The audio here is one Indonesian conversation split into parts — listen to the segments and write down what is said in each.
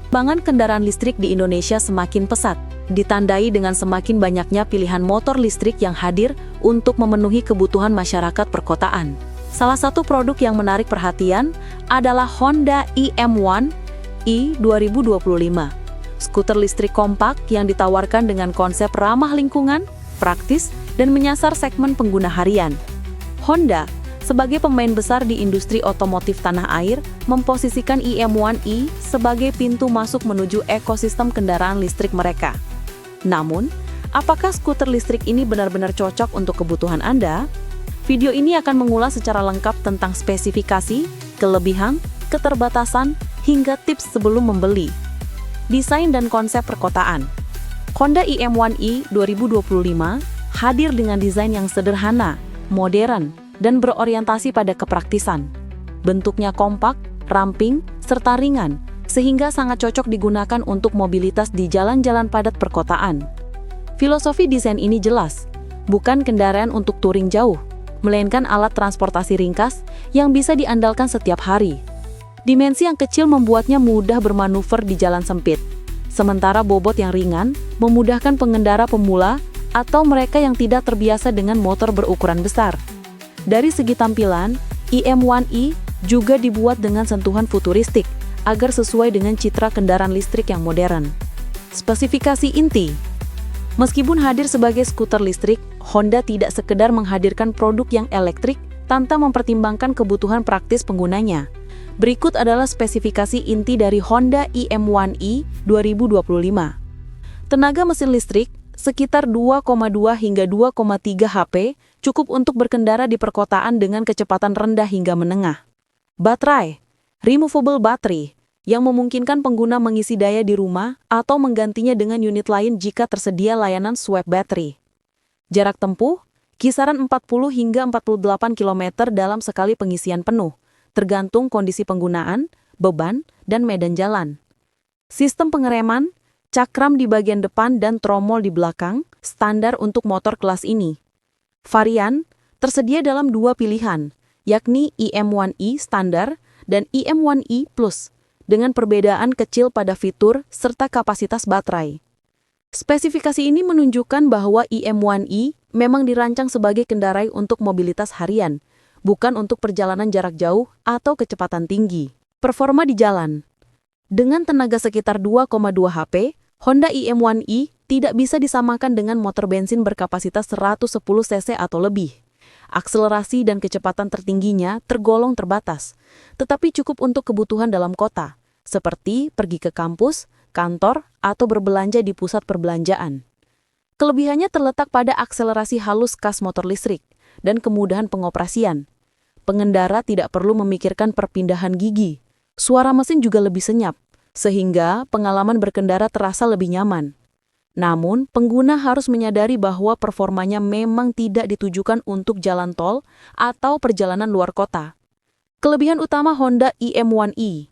Perkembangan kendaraan listrik di Indonesia semakin pesat, ditandai dengan semakin banyaknya pilihan motor listrik yang hadir untuk memenuhi kebutuhan masyarakat perkotaan. Salah satu produk yang menarik perhatian adalah Honda IM1 i 2025. Skuter listrik kompak yang ditawarkan dengan konsep ramah lingkungan, praktis, dan menyasar segmen pengguna harian. Honda, sebagai pemain besar di industri otomotif tanah air, memposisikan IM1i sebagai pintu masuk menuju ekosistem kendaraan listrik mereka. Namun, apakah skuter listrik ini benar-benar cocok untuk kebutuhan Anda? Video ini akan mengulas secara lengkap tentang spesifikasi, kelebihan, keterbatasan, hingga tips sebelum membeli. Desain dan konsep perkotaan. Honda IM1i 2025 hadir dengan desain yang sederhana, modern, dan berorientasi pada kepraktisan. Bentuknya kompak, ramping, serta ringan, sehingga sangat cocok digunakan untuk mobilitas di jalan-jalan padat perkotaan. Filosofi desain ini jelas, bukan kendaraan untuk touring jauh, melainkan alat transportasi ringkas yang bisa diandalkan setiap hari. Dimensi yang kecil membuatnya mudah bermanuver di jalan sempit, sementara bobot yang ringan memudahkan pengendara pemula atau mereka yang tidak terbiasa dengan motor berukuran besar. Dari segi tampilan, IM1i juga dibuat dengan sentuhan futuristik agar sesuai dengan citra kendaraan listrik yang modern. Spesifikasi inti. Meskipun hadir sebagai skuter listrik, Honda tidak sekedar menghadirkan produk yang elektrik tanpa mempertimbangkan kebutuhan praktis penggunanya. Berikut adalah spesifikasi inti dari Honda IM1i 2025. Tenaga mesin listrik sekitar 2,2 hingga 2,3 HP, cukup untuk berkendara di perkotaan dengan kecepatan rendah hingga menengah. Baterai, removable battery, yang memungkinkan pengguna mengisi daya di rumah atau menggantinya dengan unit lain jika tersedia layanan swap battery. Jarak tempuh, kisaran 40 hingga 48 km dalam sekali pengisian penuh, tergantung kondisi penggunaan, beban, dan medan jalan. Sistem pengereman, cakram di bagian depan dan tromol di belakang, standar untuk motor kelas ini. Varian, tersedia dalam dua pilihan, yakni IM1i standar dan IM1i Plus, dengan perbedaan kecil pada fitur serta kapasitas baterai. Spesifikasi ini menunjukkan bahwa IM1i memang dirancang sebagai kendaraan untuk mobilitas harian, bukan untuk perjalanan jarak jauh atau kecepatan tinggi. Performa di jalan. Dengan tenaga sekitar 2,2 HP, Honda IM1i tidak bisa disamakan dengan motor bensin berkapasitas 110 cc atau lebih. Akselerasi dan kecepatan tertingginya tergolong terbatas, tetapi cukup untuk kebutuhan dalam kota, seperti pergi ke kampus, kantor, atau berbelanja di pusat perbelanjaan. Kelebihannya terletak pada akselerasi halus khas motor listrik dan kemudahan pengoperasian. Pengendara tidak perlu memikirkan perpindahan gigi. Suara mesin juga lebih senyap, sehingga pengalaman berkendara terasa lebih nyaman. Namun, pengguna harus menyadari bahwa performanya memang tidak ditujukan untuk jalan tol atau perjalanan luar kota. Kelebihan utama Honda IM1i.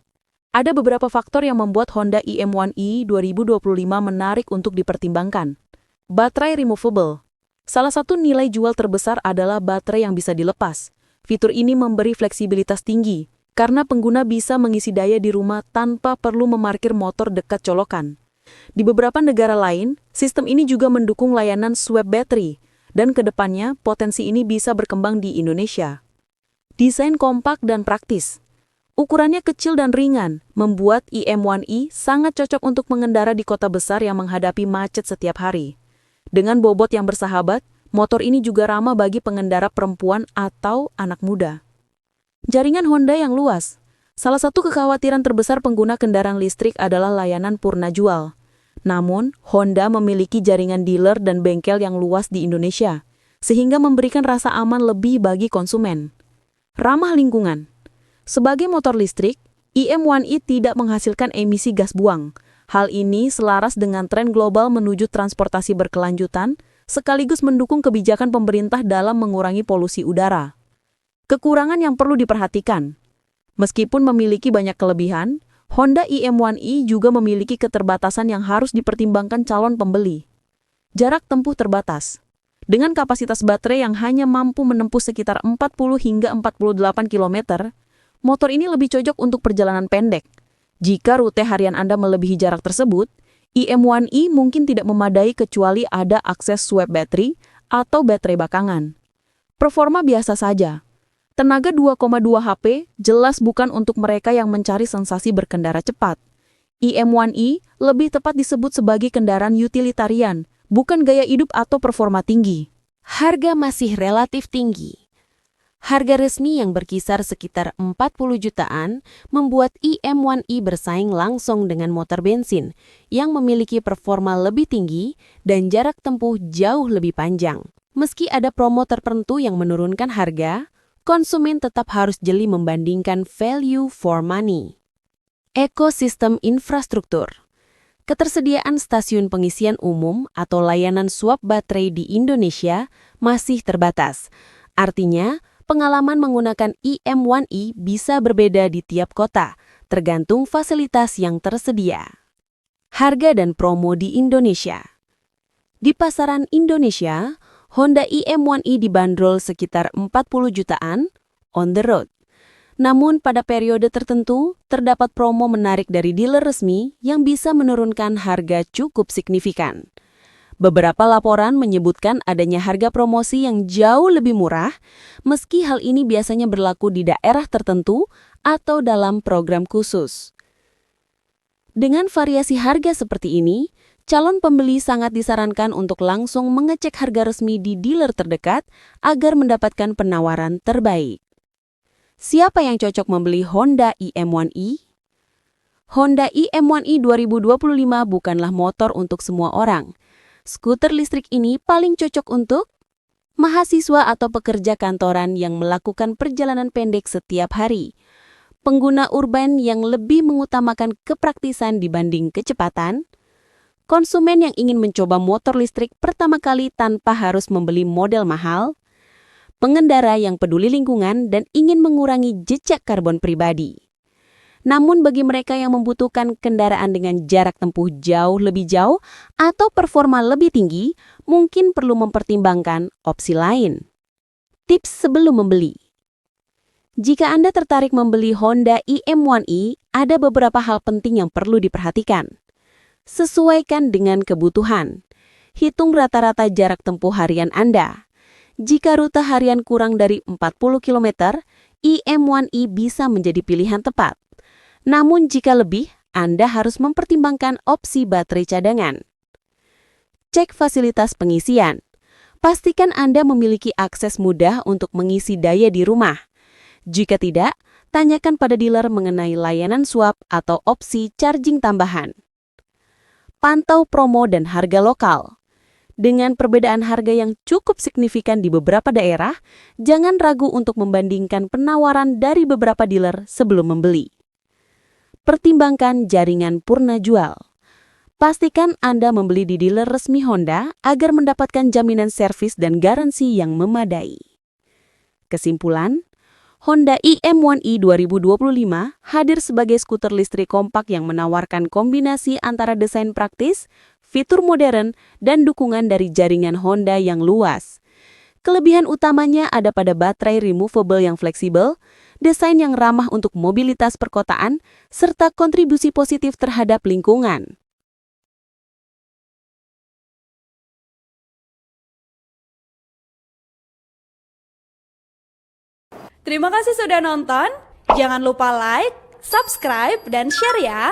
Ada beberapa faktor yang membuat Honda IM1i 2025 menarik untuk dipertimbangkan. Baterai removable. Salah satu nilai jual terbesar adalah baterai yang bisa dilepas. Fitur ini memberi fleksibilitas tinggi, karena pengguna bisa mengisi daya di rumah tanpa perlu memarkir motor dekat colokan. Di beberapa negara lain, sistem ini juga mendukung layanan swap battery, dan kedepannya potensi ini bisa berkembang di Indonesia. Desain kompak dan praktis. Ukurannya kecil dan ringan, membuat IM1i sangat cocok untuk mengendara di kota besar yang menghadapi macet setiap hari. Dengan bobot yang bersahabat, motor ini juga ramah bagi pengendara perempuan atau anak muda. Jaringan Honda yang luas. Salah satu kekhawatiran terbesar pengguna kendaraan listrik adalah layanan purna jual. Namun, Honda memiliki jaringan dealer dan bengkel yang luas di Indonesia, sehingga memberikan rasa aman lebih bagi konsumen. Ramah lingkungan. Sebagai motor listrik, IM1i tidak menghasilkan emisi gas buang. Hal ini selaras dengan tren global menuju transportasi berkelanjutan, sekaligus mendukung kebijakan pemerintah dalam mengurangi polusi udara. Kekurangan yang perlu diperhatikan. Meskipun memiliki banyak kelebihan, Honda IM1i juga memiliki keterbatasan yang harus dipertimbangkan calon pembeli. Jarak tempuh terbatas. Dengan kapasitas baterai yang hanya mampu menempuh sekitar 40 hingga 48 km, motor ini lebih cocok untuk perjalanan pendek. Jika rute harian Anda melebihi jarak tersebut, IM1E mungkin tidak memadai kecuali ada akses swap baterai atau baterai bakangan. Performa biasa saja. Tenaga 2,2 HP jelas bukan untuk mereka yang mencari sensasi berkendara cepat. IM1E lebih tepat disebut sebagai kendaraan utilitarian, bukan gaya hidup atau performa tinggi. Harga masih relatif tinggi. Harga resmi yang berkisar sekitar 40 jutaan membuat IM1E bersaing langsung dengan motor bensin yang memiliki performa lebih tinggi dan jarak tempuh jauh lebih panjang. Meski ada promo tertentu yang menurunkan harga, konsumen tetap harus jeli membandingkan value for money. Ekosistem infrastruktur. Ketersediaan stasiun pengisian umum atau layanan swap baterai di Indonesia masih terbatas. Artinya, pengalaman menggunakan IM1E bisa berbeda di tiap kota, tergantung fasilitas yang tersedia. Harga dan promo di Indonesia. Di pasaran Indonesia, Honda IM1E dibanderol sekitar 40 jutaan on the road. Namun pada periode tertentu, terdapat promo menarik dari dealer resmi yang bisa menurunkan harga cukup signifikan. Beberapa laporan menyebutkan adanya harga promosi yang jauh lebih murah, meski hal ini biasanya berlaku di daerah tertentu atau dalam program khusus. Dengan variasi harga seperti ini, calon pembeli sangat disarankan untuk langsung mengecek harga resmi di dealer terdekat agar mendapatkan penawaran terbaik. Siapa yang cocok membeli Honda IM1E? Honda IM1E 2025 bukanlah motor untuk semua orang. Skuter listrik ini paling cocok untuk mahasiswa atau pekerja kantoran yang melakukan perjalanan pendek setiap hari, pengguna urban yang lebih mengutamakan kepraktisan dibanding kecepatan, konsumen yang ingin mencoba motor listrik pertama kali tanpa harus membeli model mahal, pengendara yang peduli lingkungan dan ingin mengurangi jejak karbon pribadi. Namun bagi mereka yang membutuhkan kendaraan dengan jarak tempuh jauh lebih jauh atau performa lebih tinggi, mungkin perlu mempertimbangkan opsi lain. Tips sebelum membeli. Jika Anda tertarik membeli Honda IM1E, ada beberapa hal penting yang perlu diperhatikan. Sesuaikan dengan kebutuhan. Hitung rata-rata jarak tempuh harian Anda. Jika rute harian kurang dari 40 km, IM1E bisa menjadi pilihan tepat. Namun jika lebih, Anda harus mempertimbangkan opsi baterai cadangan. Cek fasilitas pengisian. Pastikan Anda memiliki akses mudah untuk mengisi daya di rumah. Jika tidak, tanyakan pada dealer mengenai layanan swap atau opsi charging tambahan. Pantau promo dan harga lokal. Dengan perbedaan harga yang cukup signifikan di beberapa daerah, jangan ragu untuk membandingkan penawaran dari beberapa dealer sebelum membeli. Pertimbangkan jaringan purna jual. Pastikan Anda membeli di dealer resmi Honda agar mendapatkan jaminan servis dan garansi yang memadai. Kesimpulan, Honda IM1E 2025 hadir sebagai skuter listrik kompak yang menawarkan kombinasi antara desain praktis, fitur modern, dan dukungan dari jaringan Honda yang luas. Kelebihan utamanya ada pada baterai removable yang fleksibel, desain yang ramah untuk mobilitas perkotaan, serta kontribusi positif terhadap lingkungan. Terima kasih sudah nonton. Jangan lupa like, subscribe, dan share ya.